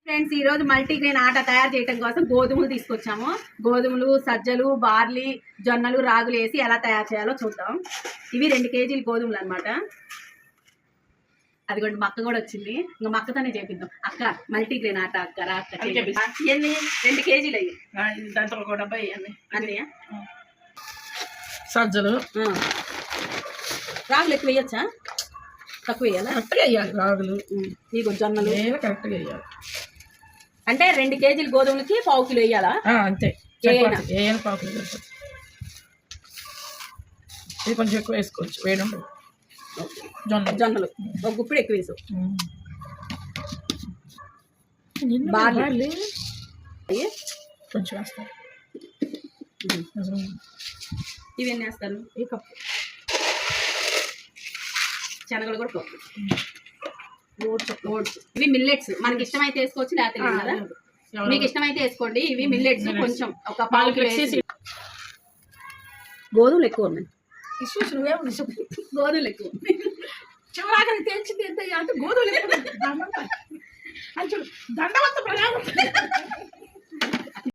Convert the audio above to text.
Friends ఈ రోజు multigrain ఆట తయారు చేయడం కోసం గోధుమలు తీసుకొచ్చాము. గోధుమలు, సజ్జలు, బార్లీ, జొన్నలు, రాగులు వేసి ఎలా తయారు చేయాలో చూద్దాం. ఇవి 2 కేజీలు గోధుమలు అనమాట. అదిగోండి మక్క కూడా వచ్చింది. ఇంకా మక్కతోనే చేపిద్దాం. అక్క మల్టీగ్రెయిన్ ఆట అక్క రా అక్క. ఇవన్నీ 2 కేజీలు అయ్యి దాంట్లో ఒక డబ్బా ఇవన్నీ అన్నయ్య. సజ్జలు, రాగులు ఎక్కువ వేయచ్చా తక్కువ వేయాలా? కరెక్ట్గా వేయాలి. రాగులు ఇగో జొన్నలు కరెక్ట్గా వేయాలి. అంటే 2 కేజీలు గోధుమలకి 1/4 కిలో వేయాలా? అంతే. ఏమైనా పాకులు సరిపోతుంది. ఇది కొంచెం ఎక్కువ వేసుకోవచ్చు, వేడి ఉండదు. జొన్నలు ఒక గుప్పుడు ఎక్కువ వేసు. బార్లీ కొంచెం వేస్తాను. ఇవి ఎన్ని వేస్తారు? ఈ కప్పు. శనగలు కూడా కప్పు. ఓట్స్ ఇవి మిల్లెట్స్. మనకి ఇష్టమైతే వేసుకోవచ్చు, లేకపోతే కదా మీకు ఇష్టమైతే వేసుకోండి. ఇవి మిల్లెట్స్. కొంచెం ఒక 1/4 కిలో. గోధుమలు ఎక్కువ ఉన్నాయి. గోధుమలు ఎక్కువ చివరాగా తెలిసింది ఎంత అంటే గోధుమలు దండవంత